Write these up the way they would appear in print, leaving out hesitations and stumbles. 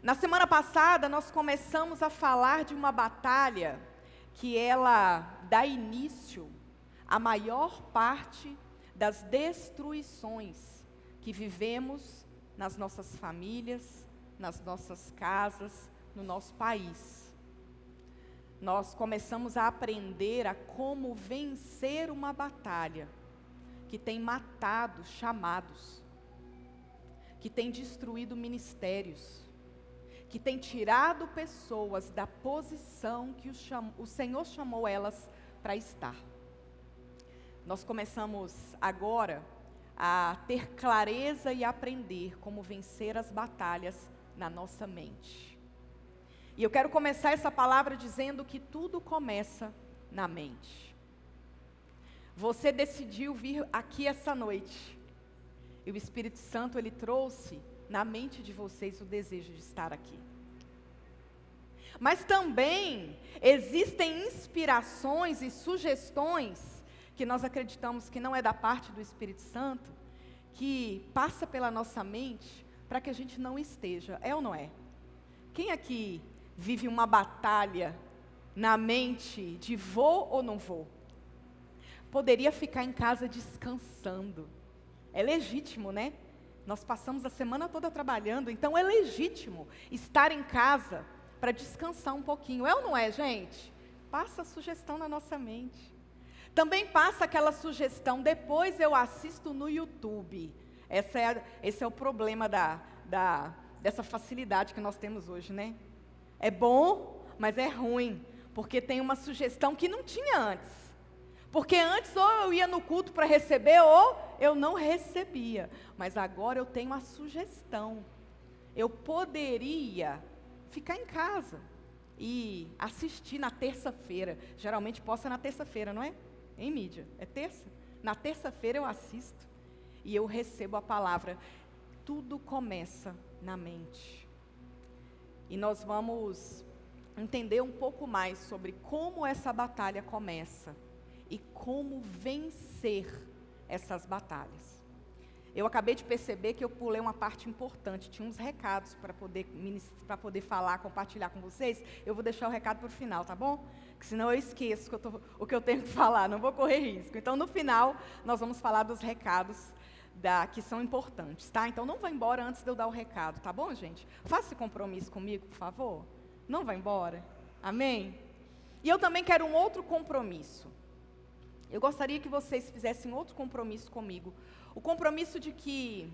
Na semana passada, nós começamos a falar de uma batalha que ela dá início à maior parte das destruições que vivemos nas nossas famílias, nas nossas casas, no nosso país. Nós começamos a aprender a como vencer uma batalha que tem matado chamados, que tem destruído ministérios, que tem tirado pessoas da posição que o Senhor chamou elas para estar. Nós começamos agora a ter clareza e aprender como vencer as batalhas na nossa mente. E eu quero começar essa palavra dizendo que tudo começa na mente. Você decidiu vir aqui essa noite, e o Espírito Santo, ele trouxe na mente de vocês o desejo de estar aqui. Mas também existem inspirações e sugestões que nós acreditamos que não é da parte do Espírito Santo, que passa pela nossa mente para que a gente não esteja, é ou não é? Quem aqui vive uma batalha na mente de vou ou não vou? Poderia ficar em casa descansando. É legítimo, né? Nós passamos a semana toda trabalhando, então é legítimo estar em casa para descansar um pouquinho. É ou não é, gente? Passa a sugestão na nossa mente. Também passa aquela sugestão, depois eu assisto no YouTube. Esse é o problema dessa facilidade que nós temos hoje, né? É bom, mas é ruim, porque tem uma sugestão que não tinha antes. Porque antes ou eu ia no culto para receber, ou eu não recebia. Mas agora eu tenho a sugestão. Eu poderia ficar em casa e assistir na terça-feira. Geralmente posta na terça-feira, não é? Em mídia. É terça? Na terça-feira eu assisto e eu recebo a palavra. Tudo começa na mente. E nós vamos entender um pouco mais sobre como essa batalha começa e como vencer essas batalhas. Eu acabei de perceber que eu pulei uma parte importante, tinha uns recados para poder falar, compartilhar com vocês. Eu vou deixar o recado para o final, tá bom? Porque senão eu esqueço o que eu tenho que falar, não vou correr risco. Então, no final, nós vamos falar dos recados que são importantes, tá? Então, não vá embora antes de eu dar o recado, tá bom, gente? Faça esse compromisso comigo, por favor. Não vá embora. Amém? E eu também quero um outro compromisso. Eu gostaria que vocês fizessem outro compromisso comigo. O compromisso de que,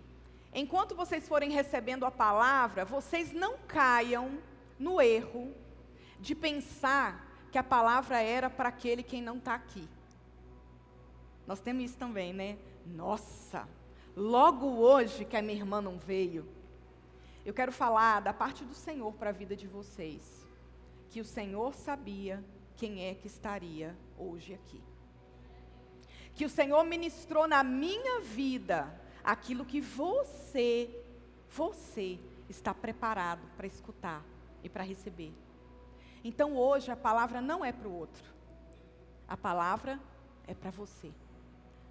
enquanto vocês forem recebendo a palavra, vocês não caiam no erro de pensar que a palavra era para aquele quem não está aqui. Nós temos isso também, né? Nossa, logo hoje que a minha irmã não veio. Eu quero falar da parte do Senhor para a vida de vocês. Que o Senhor sabia quem é que estaria hoje aqui. Que o Senhor ministrou na minha vida aquilo que você está preparado para escutar e para receber. Então hoje a palavra não é para o outro. A palavra é para você.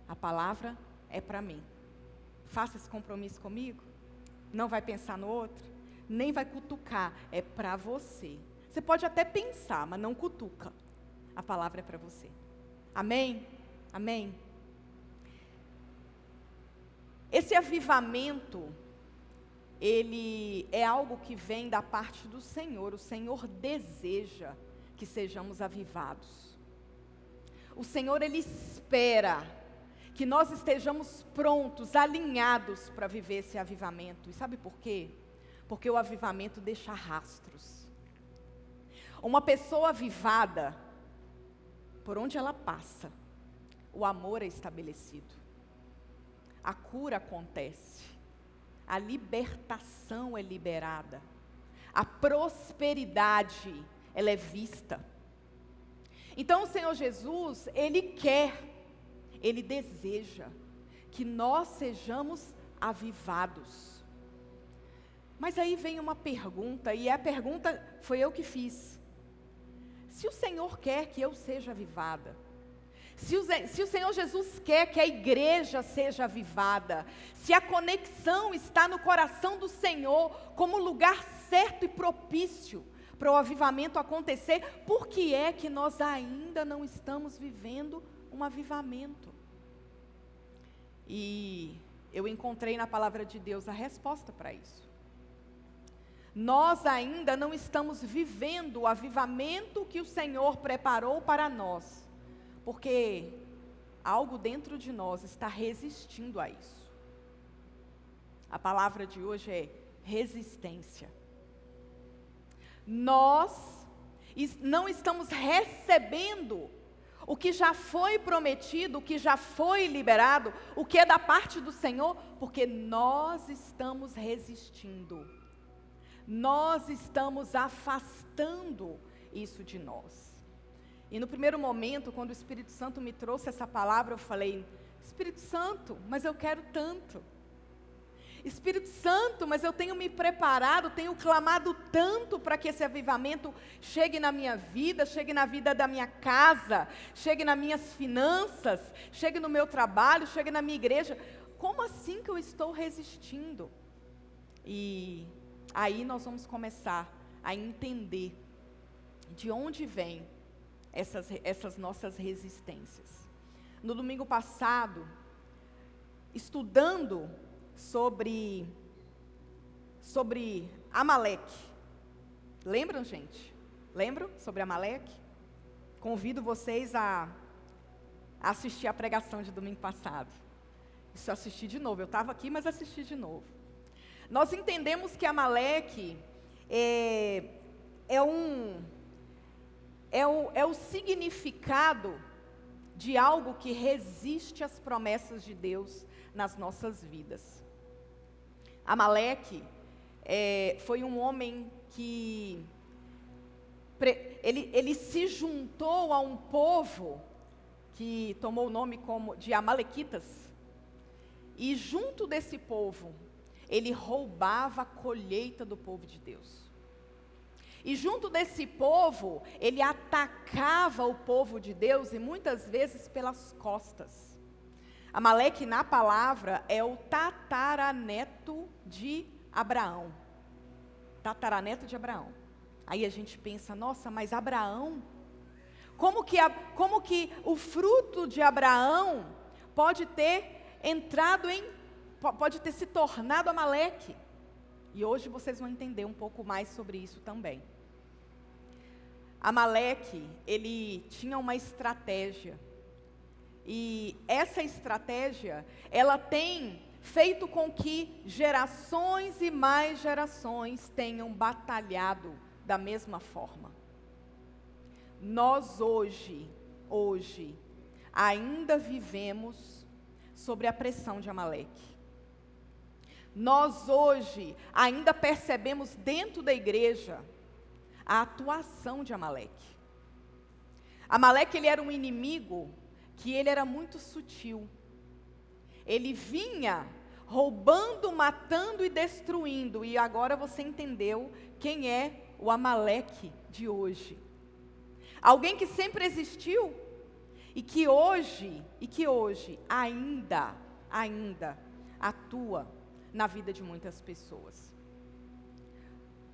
A palavra é para mim. Faça esse compromisso comigo. Não vai pensar no outro, nem vai cutucar. É para você. Você pode até pensar, mas não cutuca. A palavra é para você. Amém? Amém? Esse avivamento, ele é algo que vem da parte do Senhor. O Senhor deseja que sejamos avivados. O Senhor, ele espera que nós estejamos prontos, alinhados para viver esse avivamento. E sabe por quê? Porque o avivamento deixa rastros. Uma pessoa avivada, por onde ela passa, o amor é estabelecido, a cura acontece, a libertação é liberada, a prosperidade ela é vista. Então o Senhor Jesus, Ele quer, Ele deseja que nós sejamos avivados. Mas aí vem uma pergunta, e a pergunta foi eu que fiz. Se o Senhor quer que eu seja avivada, se o Senhor Jesus quer que a igreja seja avivada, se a conexão está no coração do Senhor como lugar certo e propício para o avivamento acontecer, por que é que nós ainda não estamos vivendo um avivamento? E eu encontrei na palavra de Deus a resposta para isso. Nós ainda não estamos vivendo o avivamento que o Senhor preparou para nós, porque algo dentro de nós está resistindo a isso. A palavra de hoje é resistência. Nós não estamos recebendo o que já foi prometido, o que já foi liberado, o que é da parte do Senhor, porque nós estamos resistindo. Nós estamos afastando isso de nós. E no primeiro momento, quando o Espírito Santo me trouxe essa palavra, eu falei: Espírito Santo, mas eu quero tanto. Espírito Santo, mas eu tenho me preparado, tenho clamado tanto para que esse avivamento chegue na minha vida, chegue na vida da minha casa, chegue nas minhas finanças, chegue no meu trabalho, chegue na minha igreja. Como assim que eu estou resistindo? E aí nós vamos começar a entender de onde vêm essas nossas resistências. No domingo passado, estudando sobre Amaleque. Lembram, gente? Lembram sobre Amaleque? Convido vocês a assistir a pregação de domingo passado. Isso eu assisti de novo. Eu estava aqui, mas assisti de novo. Nós entendemos que Amaleque é o significado de algo que resiste às promessas de Deus nas nossas vidas. Amaleque foi um homem que ele se juntou a um povo que tomou o nome de Amalequitas, e junto desse povo, ele roubava a colheita do povo de Deus. E junto desse povo, ele atacava o povo de Deus, e muitas vezes pelas costas. Amaleque, na palavra, é o tataraneto de Abraão. Tataraneto de Abraão. Aí a gente pensa: nossa, mas Abraão? Como que o fruto de Abraão pode ter pode ter se tornado Amaleque? E hoje vocês vão entender um pouco mais sobre isso também. Amaleque, ele tinha uma estratégia. E essa estratégia, ela tem feito com que gerações e mais gerações tenham batalhado da mesma forma. Nós hoje, ainda vivemos sobre a pressão de Amaleque. Nós hoje ainda percebemos dentro da igreja a atuação de Amaleque. Amaleque, ele era um inimigo que ele era muito sutil. Ele vinha roubando, matando e destruindo. E agora você entendeu quem é o Amaleque de hoje. Alguém que sempre existiu e que hoje ainda atua na vida de muitas pessoas.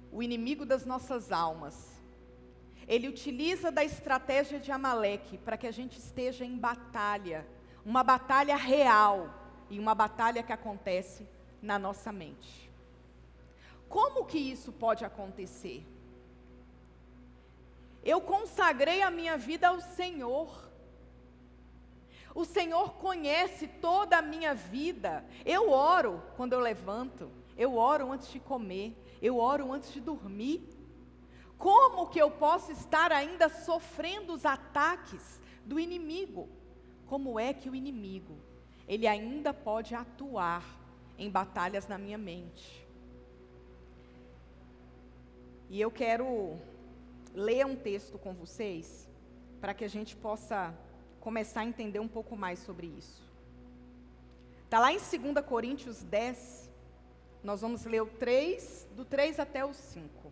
O inimigo das nossas almas, ele utiliza da estratégia de Amaleque para que a gente esteja em batalha, uma batalha real e uma batalha que acontece na nossa mente. Como que isso pode acontecer? Eu consagrei a minha vida ao Senhor. O Senhor conhece toda a minha vida. Eu oro quando eu levanto, eu oro antes de comer, eu oro antes de dormir. Como que eu posso estar ainda sofrendo os ataques do inimigo? Como é que o inimigo, ele ainda pode atuar em batalhas na minha mente? E eu quero ler um texto com vocês, para que a gente possa começar a entender um pouco mais sobre isso. Está lá em 2 Coríntios 10, nós vamos ler do 3 até o 5.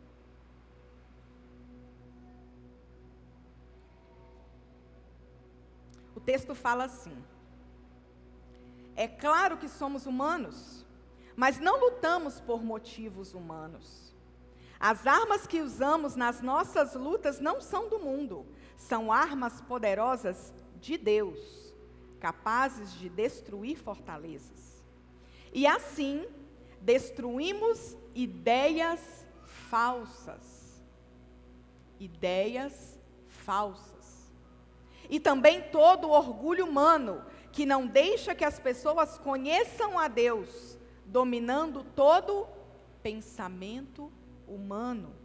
O texto fala assim: é claro que somos humanos, mas não lutamos por motivos humanos. As armas que usamos nas nossas lutas não são do mundo, são armas poderosas de Deus, capazes de destruir fortalezas. E assim, destruímos ideias falsas. Ideias falsas. E também todo o orgulho humano, que não deixa que as pessoas conheçam a Deus, dominando todo pensamento humano.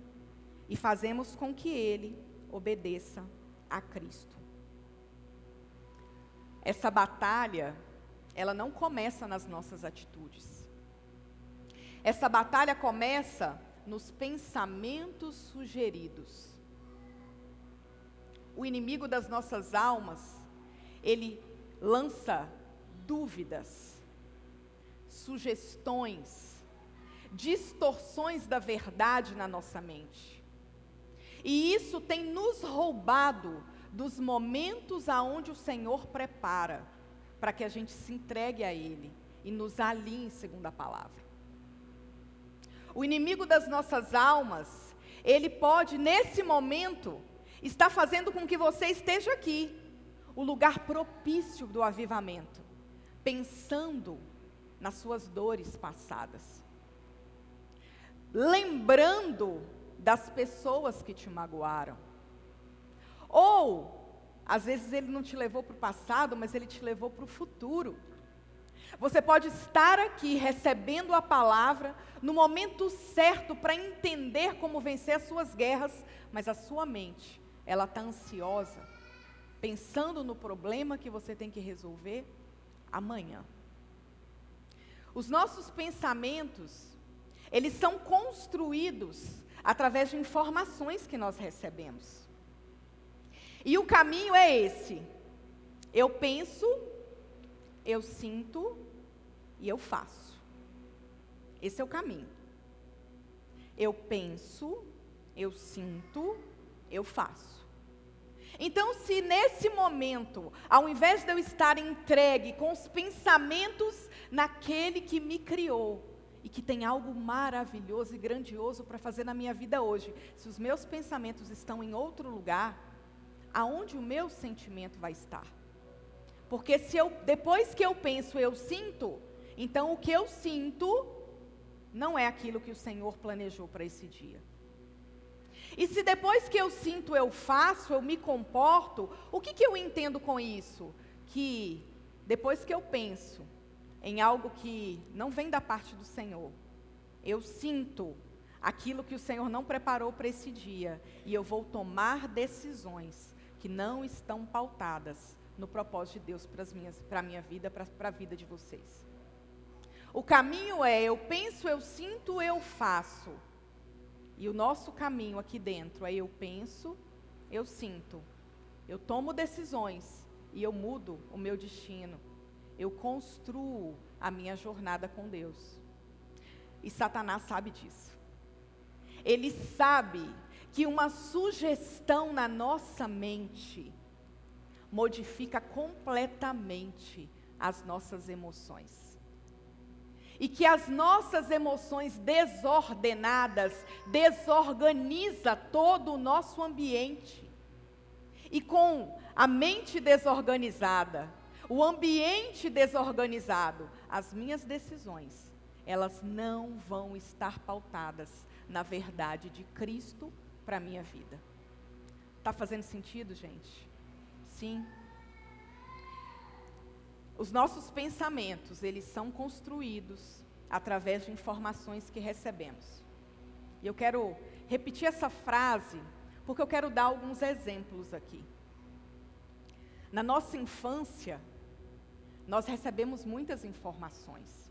E fazemos com que ele obedeça a Cristo. Essa batalha, ela não começa nas nossas atitudes. Essa batalha começa nos pensamentos sugeridos. O inimigo das nossas almas, ele lança dúvidas, sugestões, distorções da verdade na nossa mente. E isso tem nos roubado dos momentos aonde o Senhor prepara para que a gente se entregue a Ele e nos alinhe segundo a palavra. O inimigo das nossas almas, ele pode, nesse momento, estar fazendo com que você esteja aqui, o lugar propício do avivamento, pensando nas suas dores passadas, lembrando das pessoas que te magoaram. Ou, às vezes ele não te levou para o passado, mas ele te levou para o futuro. Você pode estar aqui recebendo a palavra no momento certo para entender como vencer as suas guerras, mas a sua mente, ela está ansiosa, pensando no problema que você tem que resolver amanhã. Os nossos pensamentos, eles são construídos através de informações que nós recebemos. E o caminho é esse: eu penso, eu sinto e eu faço. Esse é o caminho. Eu penso, eu sinto, eu faço. Então, se nesse momento, ao invés de eu estar entregue com os pensamentos naquele que me criou, e que tem algo maravilhoso e grandioso para fazer na minha vida hoje, se os meus pensamentos estão em outro lugar, aonde o meu sentimento vai estar? Porque depois que eu penso, eu sinto, então o que eu sinto não é aquilo que o Senhor planejou para esse dia. E se depois que eu sinto, eu faço, eu me comporto, o que eu entendo com isso? Que depois que eu penso em algo que não vem da parte do Senhor, eu sinto aquilo que o Senhor não preparou para esse dia, e eu vou tomar decisões que não estão pautadas no propósito de Deus para a minha vida, para a vida de vocês. O caminho é: eu penso, eu sinto, eu faço. E o nosso caminho aqui dentro é: eu penso, eu sinto, eu tomo decisões e eu mudo o meu destino. Eu construo a minha jornada com Deus. E Satanás sabe disso. Ele sabe que uma sugestão na nossa mente modifica completamente as nossas emoções. E que as nossas emoções desordenadas desorganiza todo o nosso ambiente. E com a mente desorganizada, o ambiente desorganizado, as minhas decisões, elas não vão estar pautadas na verdade de Cristo para a minha vida. Está fazendo sentido, gente? Sim. Os nossos pensamentos, eles são construídos através de informações que recebemos. E eu quero repetir essa frase, porque eu quero dar alguns exemplos aqui. Na nossa infância, nós recebemos muitas informações.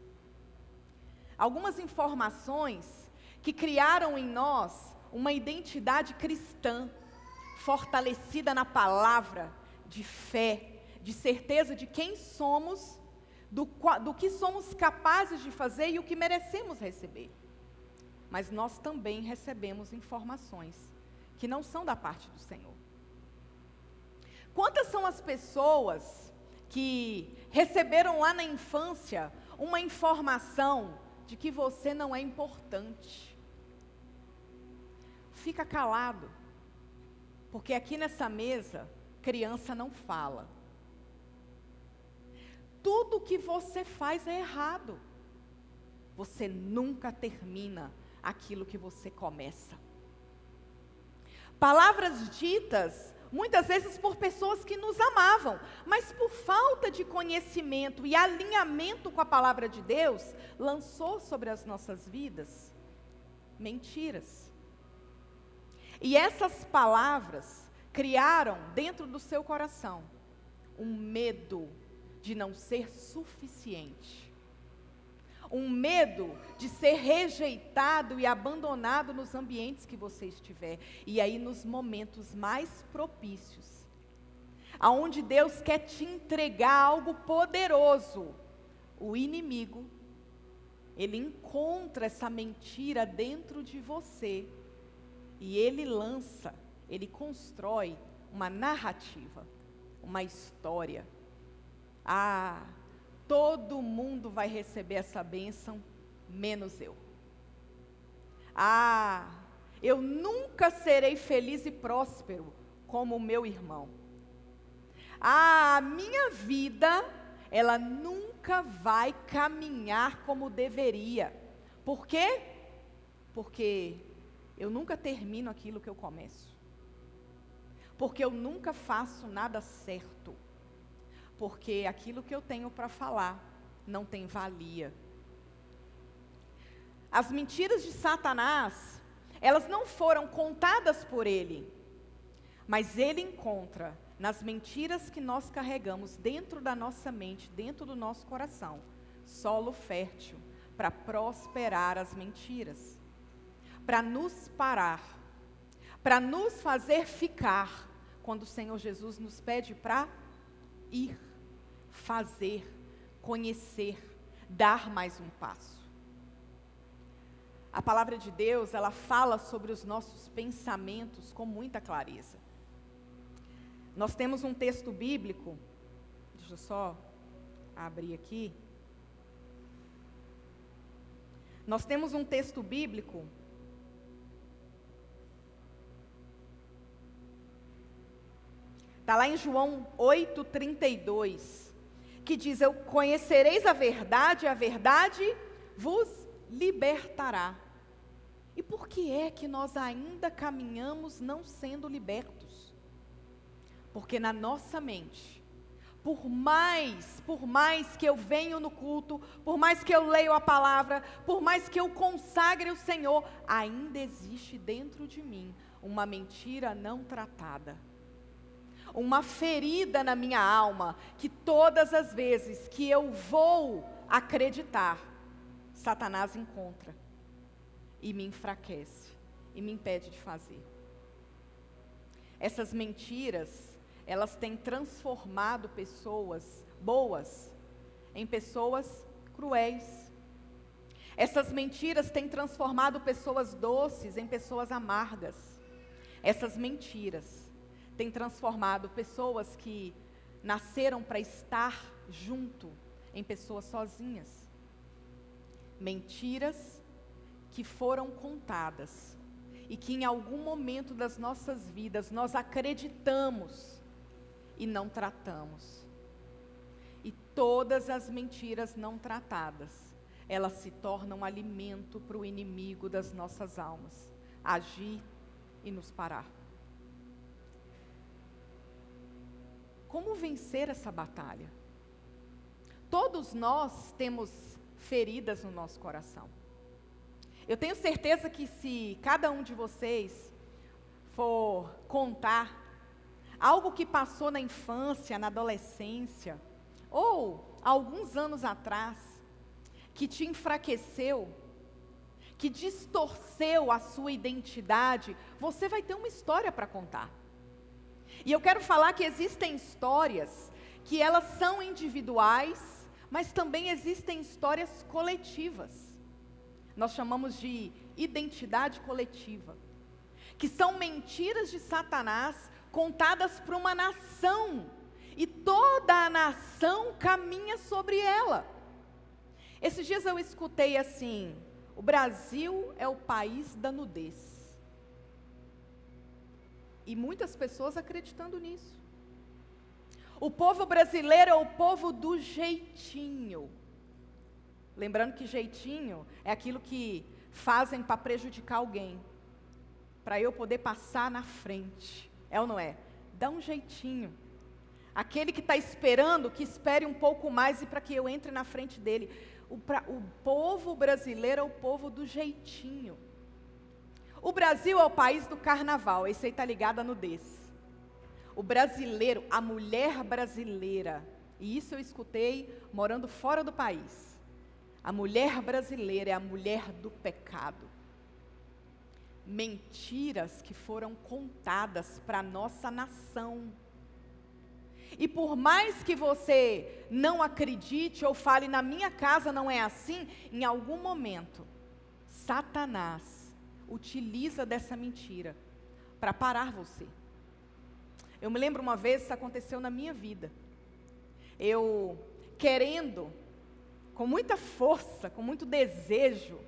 Algumas informações que criaram em nós uma identidade cristã, fortalecida na palavra, de fé, de certeza de quem somos, do que somos capazes de fazer e o que merecemos receber. Mas nós também recebemos informações que não são da parte do Senhor. Quantas são as pessoas que receberam lá na infância uma informação de que você não é importante? fica calado. Porque aqui nessa mesa, criança não fala. Tudo que você faz é errado. Você nunca termina aquilo que você começa. Palavras ditas, muitas vezes por pessoas que nos amavam, mas por falta de conhecimento e alinhamento com a palavra de Deus, lançou sobre as nossas vidas mentiras. E essas palavras criaram dentro do seu coração um medo de não ser suficiente. Um medo de ser rejeitado e abandonado nos ambientes que você estiver. E aí nos momentos mais propícios, aonde Deus quer te entregar algo poderoso, o inimigo, ele encontra essa mentira dentro de você. E ele lança, ele constrói uma narrativa, uma história. Todo mundo vai receber essa bênção, menos eu. Eu nunca serei feliz e próspero como o meu irmão. A minha vida, ela nunca vai caminhar como deveria. Por quê? Porque eu nunca termino aquilo que eu começo. Porque eu nunca faço nada certo. Porque aquilo que eu tenho para falar não tem valia. As mentiras de Satanás, elas não foram contadas por ele, mas ele encontra nas mentiras que nós carregamos dentro da nossa mente, dentro do nosso coração, solo fértil para prosperar as mentiras, para nos parar, para nos fazer ficar, quando o Senhor Jesus nos pede para ir, fazer, conhecer, dar mais um passo. A palavra de Deus, ela fala sobre os nossos pensamentos com muita clareza. Nós temos um texto bíblico, deixa eu só abrir aqui. Nós temos um texto bíblico está lá em João 8:32, que diz: eu conhecereis a verdade vos libertará. E por que é que nós ainda caminhamos não sendo libertos? Porque na nossa mente, por mais que eu venho no culto, por mais que eu leio a palavra, por mais que eu consagre o Senhor, ainda existe dentro de mim uma mentira não tratada. Uma ferida na minha alma, que todas as vezes que eu vou acreditar, Satanás encontra e me enfraquece e me impede de fazer. Essas mentiras, elas têm transformado pessoas boas em pessoas cruéis. Essas mentiras têm transformado pessoas doces em pessoas amargas. Essas mentiras têm transformado pessoas que nasceram para estar junto em pessoas sozinhas. Mentiras que foram contadas e que em algum momento das nossas vidas nós acreditamos e não tratamos. E todas as mentiras não tratadas, elas se tornam alimento para o inimigo das nossas almas agir e nos parar. Como vencer essa batalha? Todos nós temos feridas no nosso coração. Eu tenho certeza que se cada um de vocês for contar algo que passou na infância, na adolescência, ou alguns anos atrás, que te enfraqueceu, que distorceu a sua identidade, você vai ter uma história para contar. E eu quero falar que existem histórias que elas são individuais, mas também existem histórias coletivas. Nós chamamos de identidade coletiva, que são mentiras de Satanás contadas para uma nação, e toda a nação caminha sobre ela. Esses dias eu escutei assim: o Brasil é o país da nudez. E muitas pessoas acreditando nisso. O povo brasileiro é o povo do jeitinho. Lembrando que jeitinho é aquilo que fazem para prejudicar alguém, para eu poder passar na frente. É ou não é? Dá um jeitinho. Aquele que está esperando, que espere um pouco mais e para que eu entre na frente dele. O povo brasileiro é o povo do jeitinho. O Brasil é o país do carnaval, esse aí está ligado a nudez. O brasileiro, a mulher brasileira, e isso eu escutei morando fora do país. A mulher brasileira é a mulher do pecado. Mentiras que foram contadas para a nossa nação. E por mais que você não acredite ou fale, na minha casa não é assim, em algum momento, Satanás utiliza dessa mentira para parar você. Eu me lembro uma vez, isso aconteceu na minha vida. Eu querendo, com muita força, com muito desejo,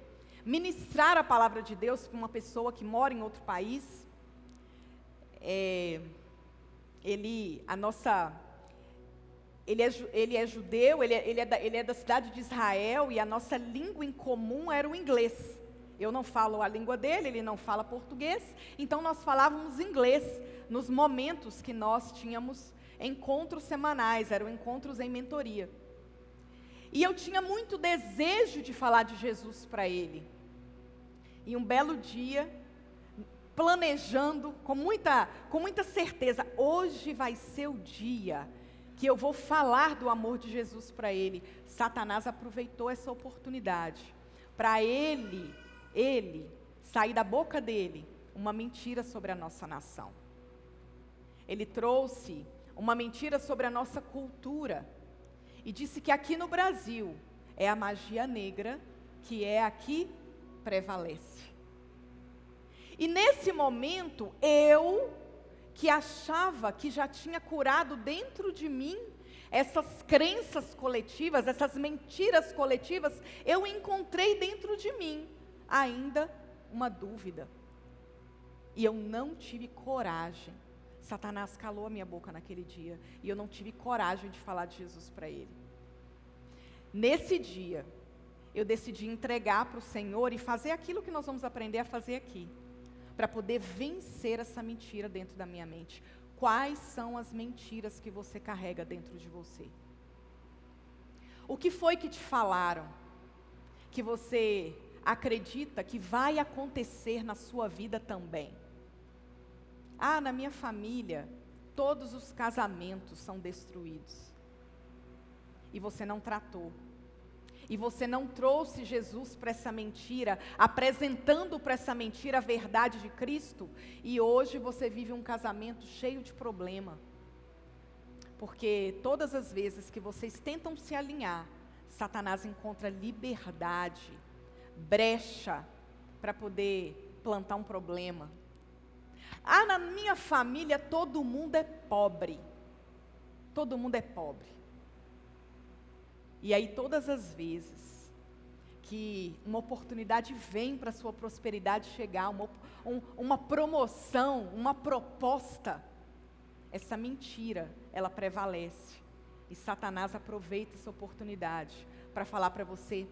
ministrar a palavra de Deus para uma pessoa que mora em outro país. Ele é judeu, ele é da cidade de Israel, e a nossa língua em comum era o inglês. Eu não falo a língua dele, ele não fala português, então nós falávamos inglês nos momentos que nós tínhamos encontros semanais, eram encontros em mentoria. E eu tinha muito desejo de falar de Jesus para ele. E um belo dia, planejando, com muita certeza, hoje vai ser o dia que eu vou falar do amor de Jesus para ele. Satanás aproveitou essa oportunidade para ele sair da boca dele uma mentira sobre a nossa nação. Ele trouxe uma mentira sobre a nossa cultura e disse que aqui no Brasil é a magia negra que é a que prevalece. E nesse momento, eu, que achava que já tinha curado dentro de mim essas crenças coletivas, essas mentiras coletivas, eu encontrei dentro de mim ainda uma dúvida. E eu não tive coragem. Satanás calou a minha boca naquele dia, e eu não tive coragem de falar de Jesus para ele. Nesse dia, eu decidi entregar para o Senhor e fazer aquilo que nós vamos aprender a fazer aqui, para poder vencer essa mentira dentro da minha mente. Quais são as mentiras que você carrega dentro de você? O que foi que te falaram, que você acredita que vai acontecer na sua vida também? Ah, na minha família, todos os casamentos são destruídos. E você não tratou. E você não trouxe Jesus para essa mentira, apresentando para essa mentira a verdade de Cristo. E hoje você vive um casamento cheio de problema. Porque todas as vezes que vocês tentam se alinhar, Satanás encontra liberdade, brecha, para poder plantar um problema. Ah, na minha família todo mundo é pobre. Todo mundo é pobre. E aí todas as vezes que uma oportunidade vem para a sua prosperidade chegar, uma promoção, uma proposta, essa mentira, ela prevalece. E Satanás aproveita essa oportunidade para falar para você,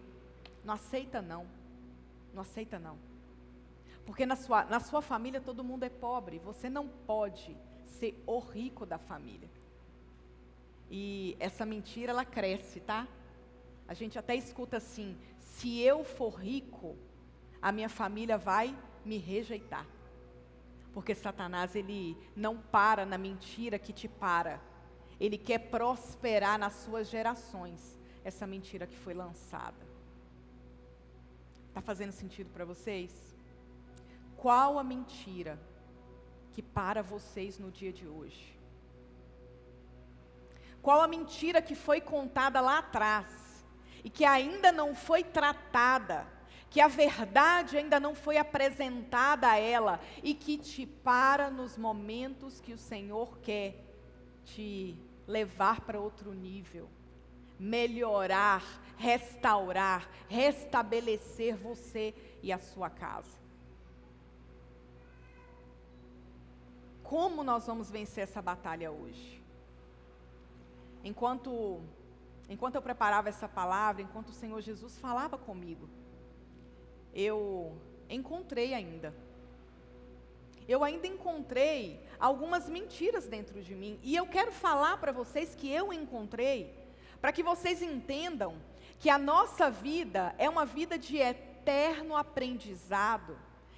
não aceita não, não aceita não. Porque na sua família todo mundo é pobre, você não pode ser o rico da família. E essa mentira, ela cresce, tá? A gente até escuta assim, se eu for rico, a minha família vai me rejeitar. Porque Satanás, ele não para na mentira que te para. Ele quer prosperar nas suas gerações, essa mentira que foi lançada. Está fazendo sentido para vocês? Qual a mentira que para vocês no dia de hoje? Qual a mentira que foi contada lá atrás e que ainda não foi tratada, que a verdade ainda não foi apresentada a ela e que te para nos momentos que o Senhor quer te levar para outro nível, melhorar, restaurar, restabelecer você e a sua casa? como nós vamos vencer essa batalha hoje? Enquanto eu preparava essa palavra, enquanto o Senhor Jesus falava comigo, eu ainda encontrei algumas mentiras dentro de mim. E eu quero falar para vocês que eu encontrei, para que vocês entendam que a nossa vida é uma vida de eterno aprendizado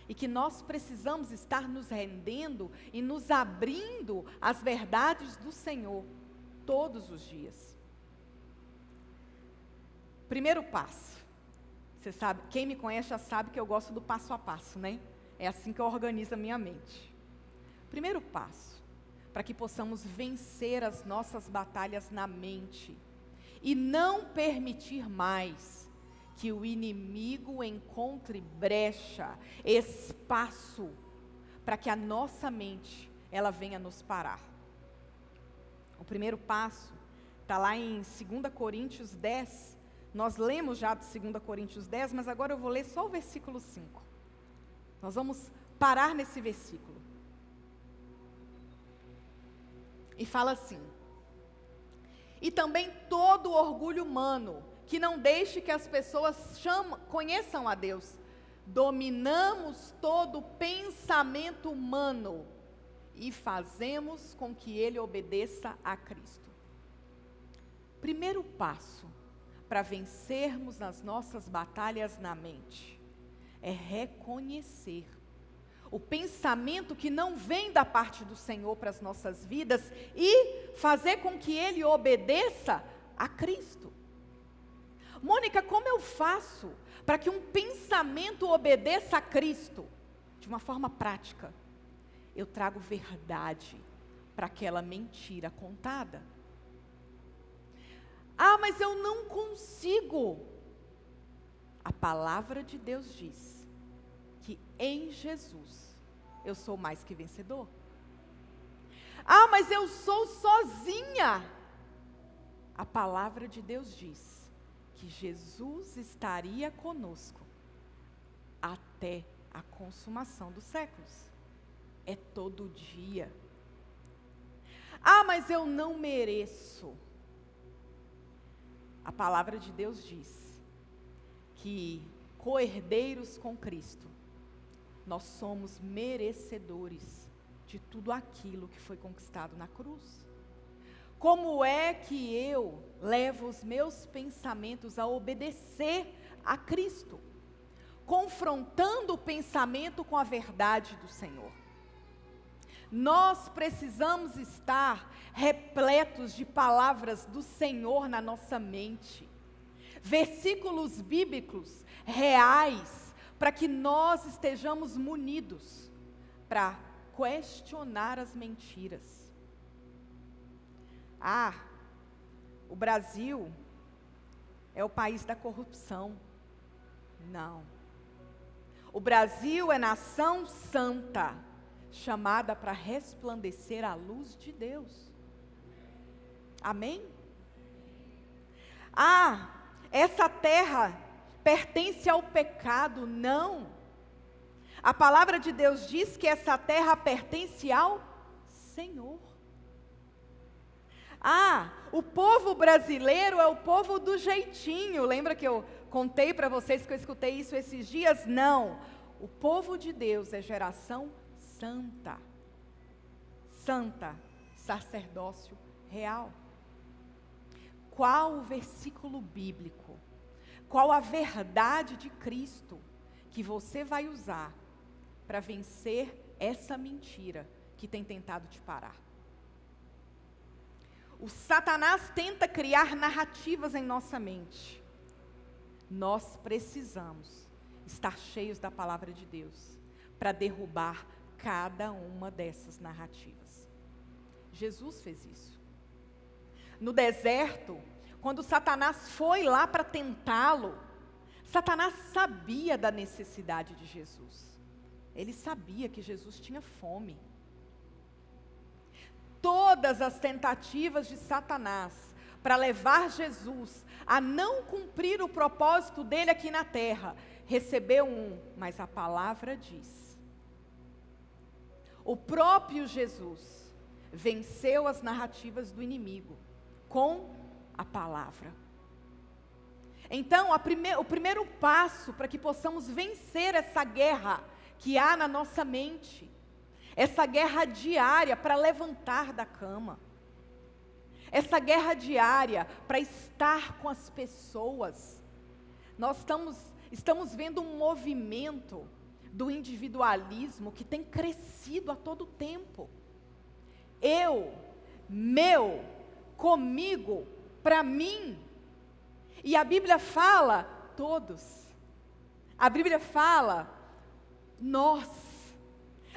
e que nós precisamos estar nos rendendo e nos abrindo às verdades do Senhor todos os dias. Primeiro passo. Você sabe, quem me conhece já sabe que eu gosto do passo a passo, né? É assim que eu organizo a minha mente. Primeiro passo, para que possamos vencer as nossas batalhas na mente e não permitir mais que o inimigo encontre brecha, espaço, para que a nossa mente, ela venha nos parar. O primeiro passo está lá em 2 Coríntios 10, nós lemos já de 2 Coríntios 10, mas agora eu vou ler só o versículo 5. Nós vamos parar nesse versículo. E fala assim: e também todo o orgulho humano, que não deixe que as pessoas conheçam a Deus. Dominamos todo o pensamento humano e fazemos com que ele obedeça a Cristo. Primeiro passo para vencermos as nossas batalhas na mente é reconhecer o pensamento que não vem da parte do Senhor para as nossas vidas e fazer com que ele obedeça a Cristo. Mônica, como eu faço para que um pensamento obedeça a Cristo? De uma forma prática. Eu trago verdade para aquela mentira contada. Ah, mas eu não consigo. A palavra de Deus diz que em Jesus eu sou mais que vencedor. Ah, mas eu sou sozinha. A palavra de Deus diz que Jesus estaria conosco até a consumação dos séculos. É todo dia. Ah, mas eu não mereço. A palavra de Deus diz que co-herdeiros com Cristo, nós somos merecedores de tudo aquilo que foi conquistado na cruz. Como é que eu levo os meus pensamentos a obedecer a Cristo? Confrontando o pensamento com a verdade do Senhor. Nós precisamos estar repletos de palavras do Senhor na nossa mente. Versículos bíblicos reais, para que nós estejamos munidos para questionar as mentiras. Ah, o Brasil é o país da corrupção. Não. O Brasil é nação santa, chamada para resplandecer a luz de Deus. Amém? Ah, essa terra pertence ao pecado. Não. A palavra de Deus diz que essa terra pertence ao Senhor. Ah, o povo brasileiro é o povo do jeitinho. Lembra que eu contei para vocês que eu escutei isso esses dias? Não. O povo de Deus é geração santa. Santa, sacerdócio real. Qual o versículo bíblico? Qual a verdade de Cristo que você vai usar para vencer essa mentira que tem tentado te parar? O Satanás tenta criar narrativas em nossa mente. Nós precisamos estar cheios da palavra de Deus para derrubar cada uma dessas narrativas. Jesus fez isso. No deserto, quando Satanás foi lá para tentá-lo, Satanás sabia da necessidade de Jesus. Ele sabia que Jesus tinha fome. Todas as tentativas de Satanás para levar Jesus a não cumprir o propósito dele aqui na terra, recebeu mas a palavra diz. O próprio Jesus venceu as narrativas do inimigo com a palavra. Então, o primeiro passo para que possamos vencer essa guerra que há na nossa mente, essa guerra diária para levantar da cama, essa guerra diária para estar com as pessoas. Nós estamos vendo um movimento do individualismo que tem crescido a todo tempo. Eu, meu, comigo, para mim. E a Bíblia fala todos. A Bíblia fala nós.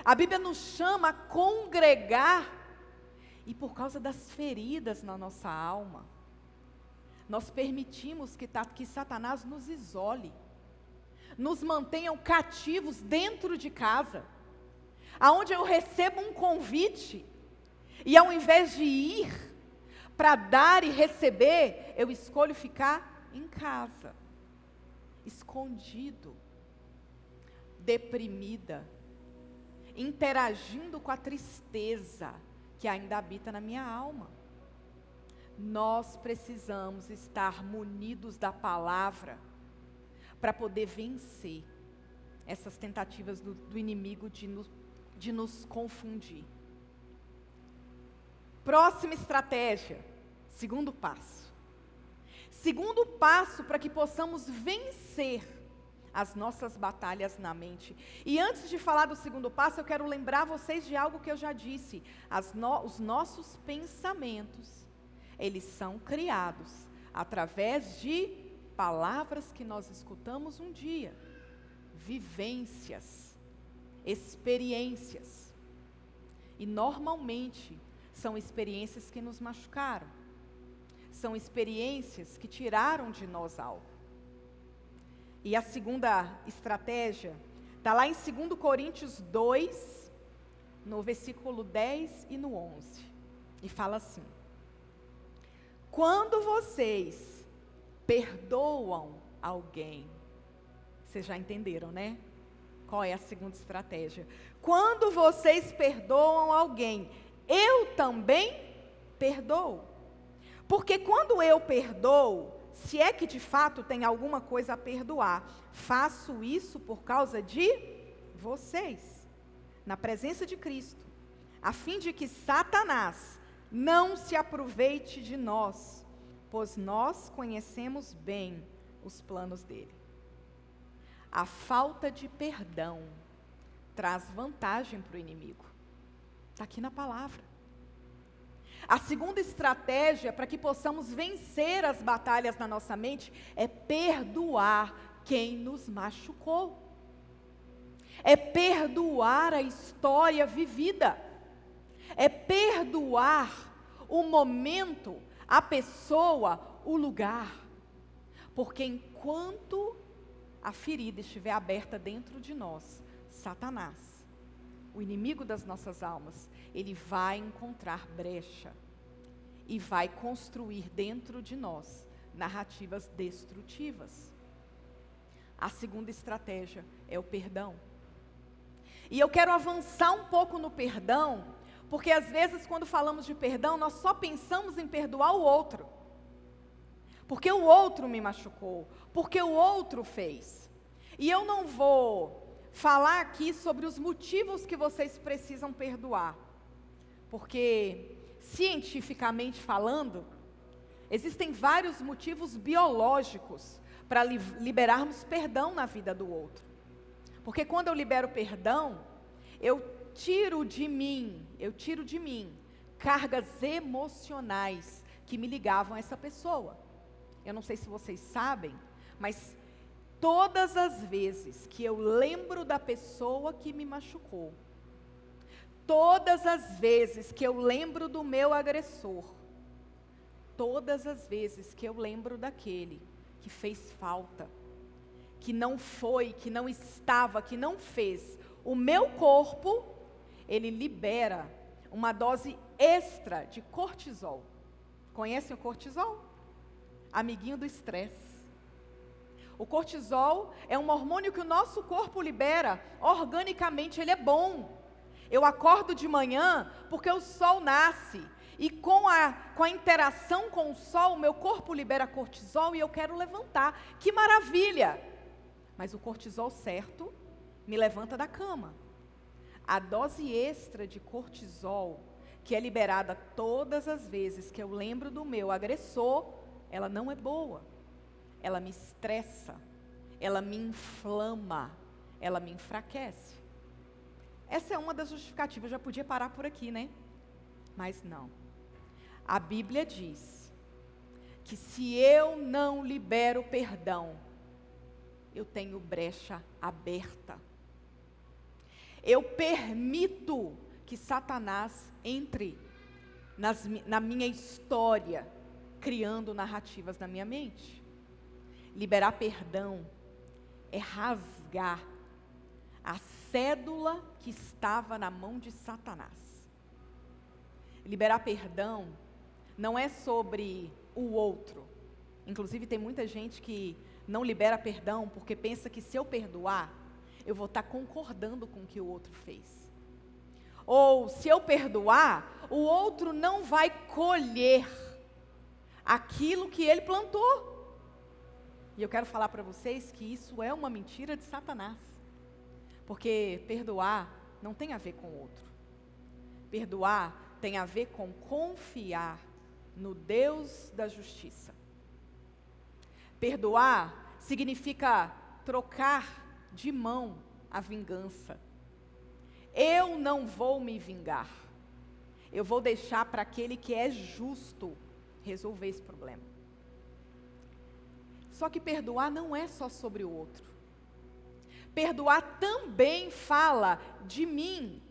A Bíblia nos chama a congregar. E por causa das feridas na nossa alma, nós permitimos que Satanás nos isole, nos mantenham cativos dentro de casa, aonde eu recebo um convite, e ao invés de ir para dar e receber, eu escolho ficar em casa, escondido, deprimida, interagindo com a tristeza que ainda habita na minha alma. Nós precisamos estar munidos da palavra para poder vencer essas tentativas do inimigo de nos confundir. Próxima estratégia, segundo passo. Segundo passo para que possamos vencer as nossas batalhas na mente. E antes de falar do segundo passo, eu quero lembrar vocês de algo que eu já disse. Os nossos pensamentos, eles são criados através de palavras que nós escutamos um dia, vivências, experiências. E normalmente são experiências que nos machucaram, são experiências que tiraram de nós algo. E a segunda estratégia está lá em 2 Coríntios 2, no versículo 10 e no 11. E fala assim: quando vocês perdoam alguém, vocês já entenderam, né? Qual é a segunda estratégia? Quando vocês perdoam alguém, eu também perdoo. Porque quando eu perdoo, se é que de fato tem alguma coisa a perdoar, faço isso por causa de vocês, na presença de Cristo, a fim de que Satanás não se aproveite de nós, pois nós conhecemos bem os planos dele. A falta de perdão traz vantagem para o inimigo. Está aqui na palavra. A segunda estratégia para que possamos vencer as batalhas na nossa mente é perdoar quem nos machucou. É perdoar a história vivida. É perdoar o momento, a pessoa, o lugar. Porque enquanto a ferida estiver aberta dentro de nós, Satanás, o inimigo das nossas almas, ele vai encontrar brecha e vai construir dentro de nós narrativas destrutivas. A segunda estratégia é o perdão. E eu quero avançar um pouco no perdão, porque às vezes quando falamos de perdão, nós só pensamos em perdoar o outro. Porque o outro me machucou, porque o outro fez. E eu não vou falar aqui sobre os motivos que vocês precisam perdoar. Porque, cientificamente falando, existem vários motivos biológicos para liberarmos perdão na vida do outro. Porque quando eu libero perdão, eu tiro de mim cargas emocionais que me ligavam a essa pessoa. Eu não sei se vocês sabem, mas todas as vezes que eu lembro da pessoa que me machucou, todas as vezes que eu lembro do meu agressor, todas as vezes que eu lembro daquele que fez falta, que não foi, que não estava, que não fez, o meu corpo, ele libera uma dose extra de cortisol. Conhecem o cortisol? Amiguinho do estresse. O cortisol é um hormônio que o nosso corpo libera organicamente, ele é bom. Eu acordo de manhã porque o sol nasce. E com a interação com o sol, o meu corpo libera cortisol e eu quero levantar. Que maravilha! Mas o cortisol certo me levanta da cama. A dose extra de cortisol, que é liberada todas as vezes que eu lembro do meu agressor, ela não é boa. Ela me estressa, ela me inflama, ela me enfraquece. Essa é uma das justificativas, eu já podia parar por aqui, né? Mas não. A Bíblia diz que se eu não libero perdão, eu tenho brecha aberta. Eu permito que Satanás entre na minha história, criando narrativas na minha mente. Liberar perdão é rasgar a cédula que estava na mão de Satanás. Liberar perdão não é sobre o outro. Inclusive tem muita gente que não libera perdão porque pensa que se eu perdoar, eu vou estar concordando com o que o outro fez. Ou se eu perdoar, o outro não vai colher aquilo que ele plantou. E eu quero falar para vocês que isso é uma mentira de Satanás. Porque perdoar não tem a ver com o outro. Perdoar tem a ver com confiar no Deus da justiça. Perdoar significa trocar de mão a vingança. Eu não vou me vingar. Eu vou deixar para aquele que é justo resolver esse problema. Só que perdoar não é só sobre o outro. Perdoar também fala de mim.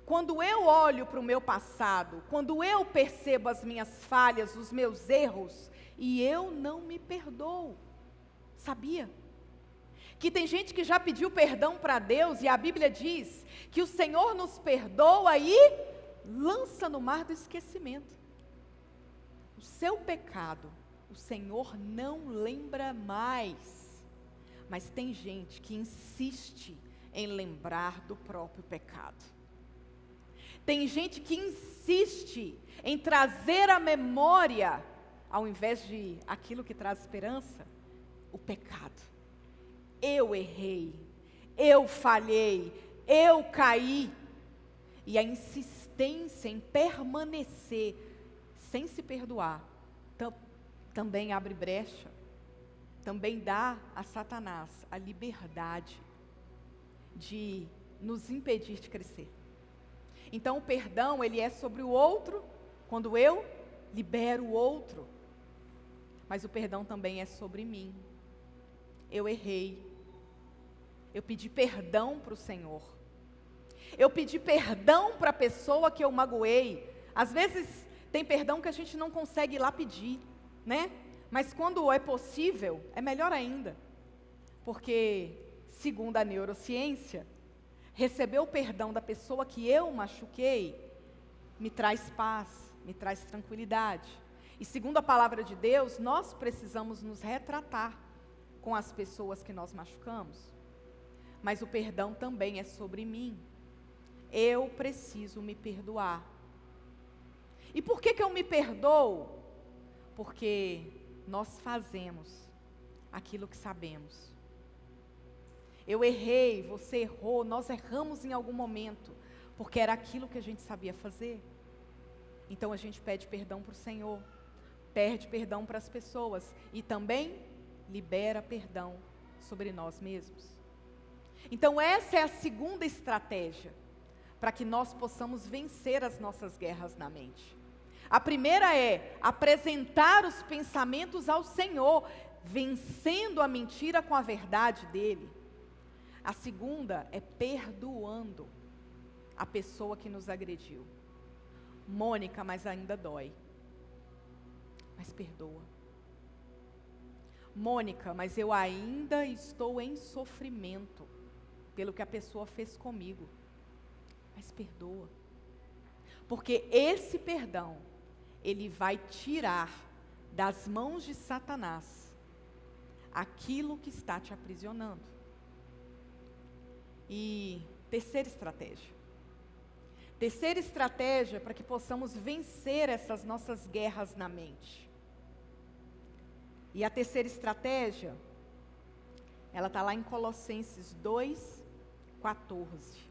Quando eu olho para o meu passado, quando eu percebo as minhas falhas, os meus erros, e eu não me perdoo. Sabia? Que tem gente que já pediu perdão para Deus, e a Bíblia diz que o Senhor nos perdoa e lança no mar do esquecimento. O seu pecado, o Senhor não lembra mais. Mas tem gente que insiste em lembrar do próprio pecado. Tem gente que insiste em trazer à memória, ao invés de aquilo que traz esperança, o pecado. Eu errei, eu falhei, eu caí. E a insistência em permanecer sem se perdoar também abre brecha, também dá a Satanás a liberdade de nos impedir de crescer. Então o perdão, ele é sobre o outro, quando eu libero o outro. Mas o perdão também é sobre mim. Eu errei. Eu pedi perdão para o Senhor. Eu pedi perdão para a pessoa que eu magoei. Às vezes tem perdão que a gente não consegue ir lá pedir, né? Mas quando é possível, é melhor ainda. Porque, segundo a neurociência, receber o perdão da pessoa que eu machuquei me traz paz, me traz tranquilidade. E segundo a palavra de Deus, nós precisamos nos retratar com as pessoas que nós machucamos. Mas o perdão também é sobre mim. Eu preciso me perdoar. E por que eu me perdoo? Porque nós fazemos aquilo que sabemos. Eu errei, você errou, nós erramos em algum momento, porque era aquilo que a gente sabia fazer. Então a gente pede perdão para o Senhor, pede perdão para as pessoas e também libera perdão sobre nós mesmos. Então essa é a segunda estratégia para que nós possamos vencer as nossas guerras na mente. A primeira é apresentar os pensamentos ao Senhor, vencendo a mentira com a verdade dele. A segunda é perdoando a pessoa que nos agrediu. Mônica, mas ainda dói. Mas perdoa. Mônica, mas eu ainda estou em sofrimento pelo que a pessoa fez comigo. Mas perdoa. Porque esse perdão, ele vai tirar das mãos de Satanás aquilo que está te aprisionando. E terceira estratégia. Terceira estratégia para que possamos vencer essas nossas guerras na mente. E a terceira estratégia, ela está lá em Colossenses 2:14.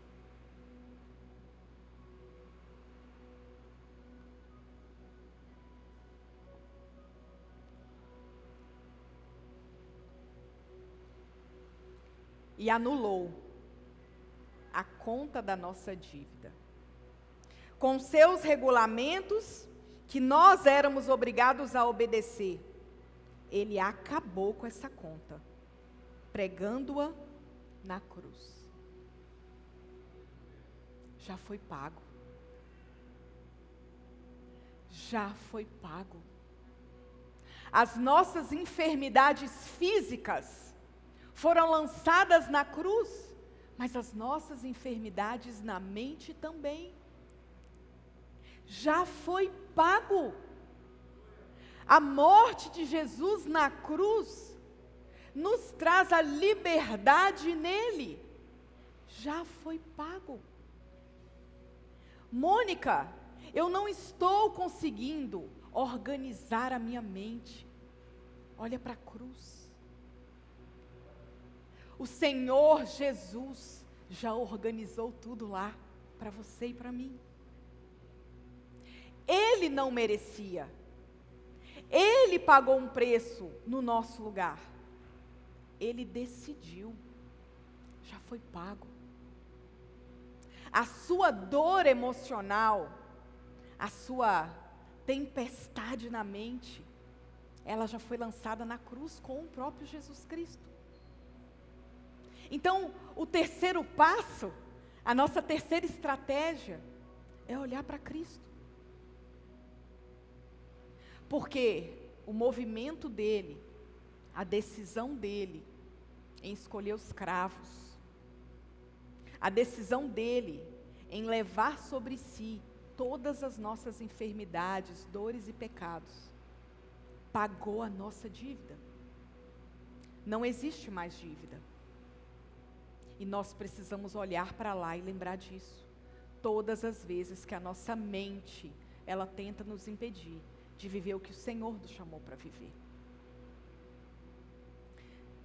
E anulou a conta da nossa dívida, com seus regulamentos que nós éramos obrigados a obedecer. Ele acabou com essa conta, pregando-a na cruz. Já foi pago. Já foi pago. As nossas enfermidades físicas foram lançadas na cruz, mas as nossas enfermidades na mente também. Já foi pago. A morte de Jesus na cruz nos traz a liberdade nele. Já foi pago. Mônica, eu não estou conseguindo organizar a minha mente. Olha para a cruz. O Senhor Jesus já organizou tudo lá, para você e para mim. Ele não merecia. Ele pagou um preço no nosso lugar. Ele decidiu. Já foi pago. A sua dor emocional, a sua tempestade na mente, ela já foi lançada na cruz com o próprio Jesus Cristo. Então, o terceiro passo, a nossa terceira estratégia, é olhar para Cristo. Porque o movimento dele, a decisão dele em escolher os cravos, a decisão dele em levar sobre si todas as nossas enfermidades, dores e pecados, pagou a nossa dívida. Não existe mais dívida. E nós precisamos olhar para lá e lembrar disso. Todas as vezes que a nossa mente, ela tenta nos impedir de viver o que o Senhor nos chamou para viver.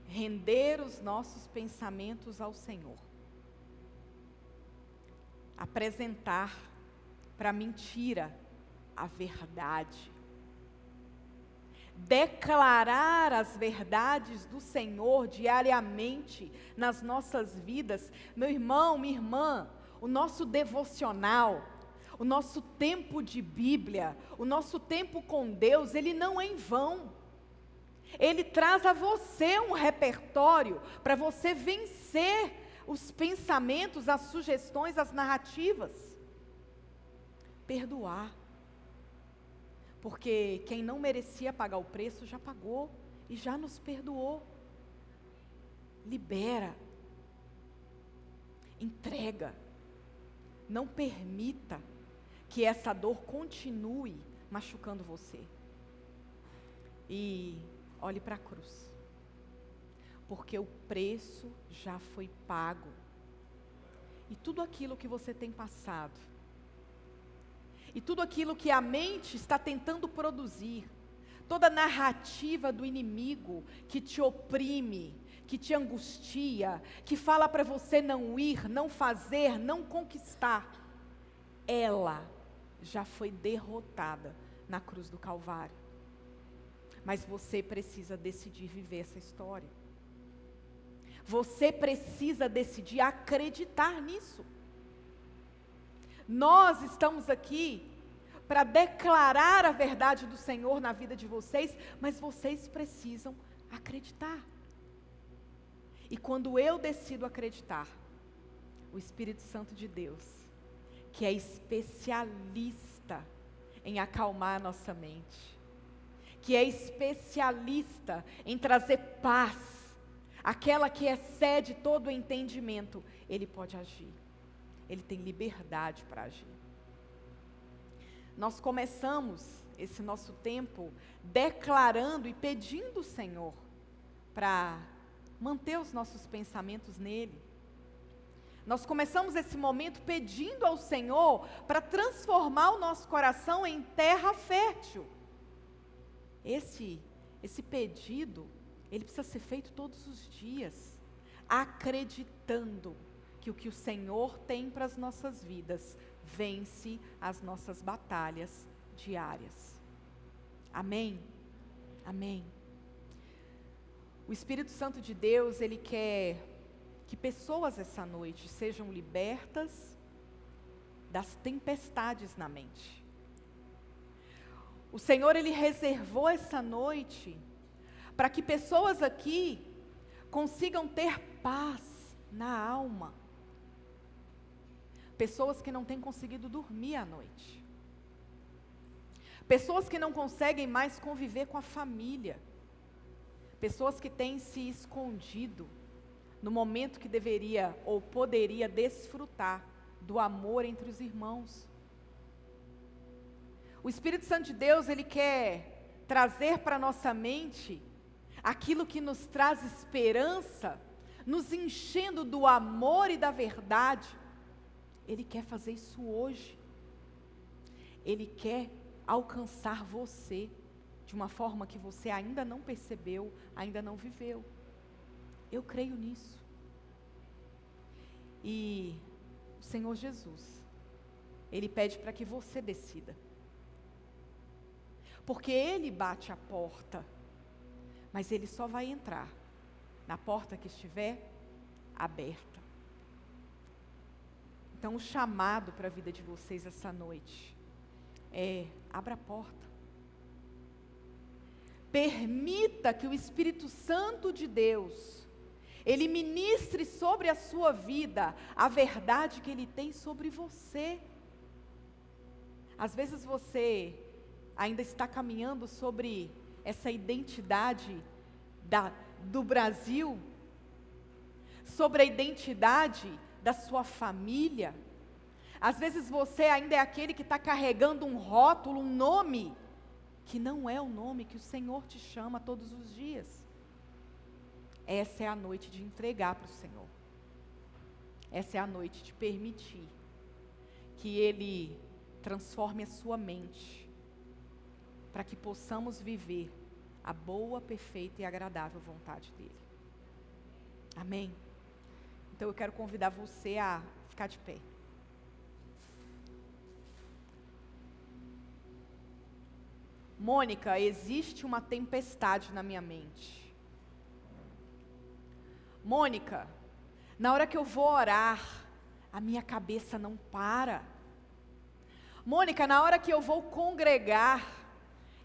Render os nossos pensamentos ao Senhor. Apresentar para a mentira a verdade. Declarar as verdades do Senhor diariamente nas nossas vidas. Meu irmão, minha irmã, o nosso devocional, o nosso tempo de Bíblia, o nosso tempo com Deus, ele não é em vão. Ele traz a você um repertório para você vencer os pensamentos, as sugestões, as narrativas. Perdoar. Porque quem não merecia pagar o preço já pagou e já nos perdoou. Libera. Entrega. Não permita que essa dor continue machucando você. E olhe para a cruz. Porque o preço já foi pago. E tudo aquilo que você tem passado, e tudo aquilo que a mente está tentando produzir, toda narrativa do inimigo que te oprime, que te angustia, que fala para você não ir, não fazer, não conquistar, ela já foi derrotada na cruz do Calvário. Mas você precisa decidir viver essa história. Você precisa decidir acreditar nisso. Nós estamos aqui para declarar a verdade do Senhor na vida de vocês, mas vocês precisam acreditar. E quando eu decido acreditar, o Espírito Santo de Deus, que é especialista em acalmar a nossa mente, que é especialista em trazer paz, aquela que excede todo o entendimento, ele pode agir. Ele tem liberdade para agir. Nós começamos esse nosso tempo declarando e pedindo ao Senhor para manter os nossos pensamentos nele. Nós começamos esse momento pedindo ao Senhor para transformar o nosso coração em terra fértil. Esse pedido, ele precisa ser feito todos os dias, acreditando que o Senhor tem para as nossas vidas vence as nossas batalhas diárias. Amém? Amém. O Espírito Santo de Deus, ele quer que pessoas essa noite sejam libertas das tempestades na mente. O Senhor, ele reservou essa noite para que pessoas aqui consigam ter paz na alma. Pessoas que não têm conseguido dormir à noite. Pessoas que não conseguem mais conviver com a família. Pessoas que têm se escondido no momento que deveria ou poderia desfrutar do amor entre os irmãos. O Espírito Santo de Deus, ele quer trazer para a nossa mente aquilo que nos traz esperança, nos enchendo do amor e da verdade. Ele quer fazer isso hoje. Ele quer alcançar você de uma forma que você ainda não percebeu, ainda não viveu. Eu creio nisso. E o Senhor Jesus, Ele pede para que você decida. Porque Ele bate a porta, mas Ele só vai entrar na porta que estiver aberta. Então o chamado para a vida de vocês essa noite é: abra a porta. Permita que o Espírito Santo de Deus, Ele ministre sobre a sua vida a verdade que Ele tem sobre você. Às vezes você ainda está caminhando sobre essa identidade do Brasil, sobre a identidade da sua família. Às vezes você ainda é aquele que está carregando um rótulo, um nome, que não é o nome que o Senhor te chama todos os dias. Essa é a noite de entregar para o Senhor. Essa é a noite de permitir que Ele transforme a sua mente, para que possamos viver a boa, perfeita e agradável vontade dEle. Amém? Então eu quero convidar você a ficar de pé. Mônica, existe uma tempestade na minha mente. Mônica, na hora que eu vou orar, a minha cabeça não para. Mônica, na hora que eu vou congregar,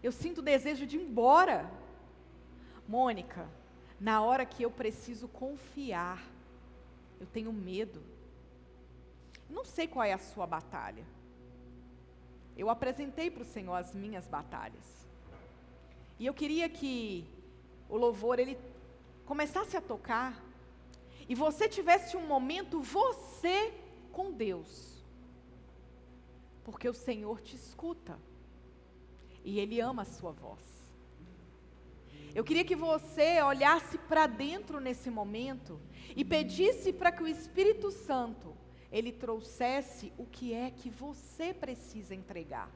eu sinto o desejo de ir embora. Mônica, na hora que eu preciso confiar, eu tenho medo. Não sei qual é a sua batalha. Eu apresentei para o Senhor as minhas batalhas. E eu queria que o louvor, ele começasse a tocar, e você tivesse um momento, você com Deus. Porque o Senhor te escuta, e Ele ama a sua voz. Eu queria que você olhasse para dentro nesse momento, e pedisse para que o Espírito Santo, Ele trouxesse o que é que você precisa entregar.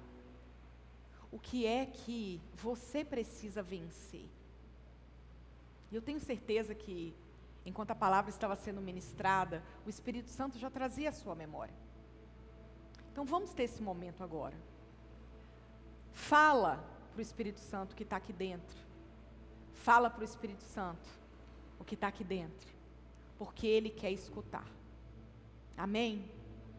O que é que você precisa vencer. E eu tenho certeza que, enquanto a palavra estava sendo ministrada, o Espírito Santo já trazia a sua memória. Então vamos ter esse momento agora. Fala para o Espírito Santo que está aqui dentro. Fala para o Espírito Santo o que está aqui dentro. Porque Ele quer escutar. Amém?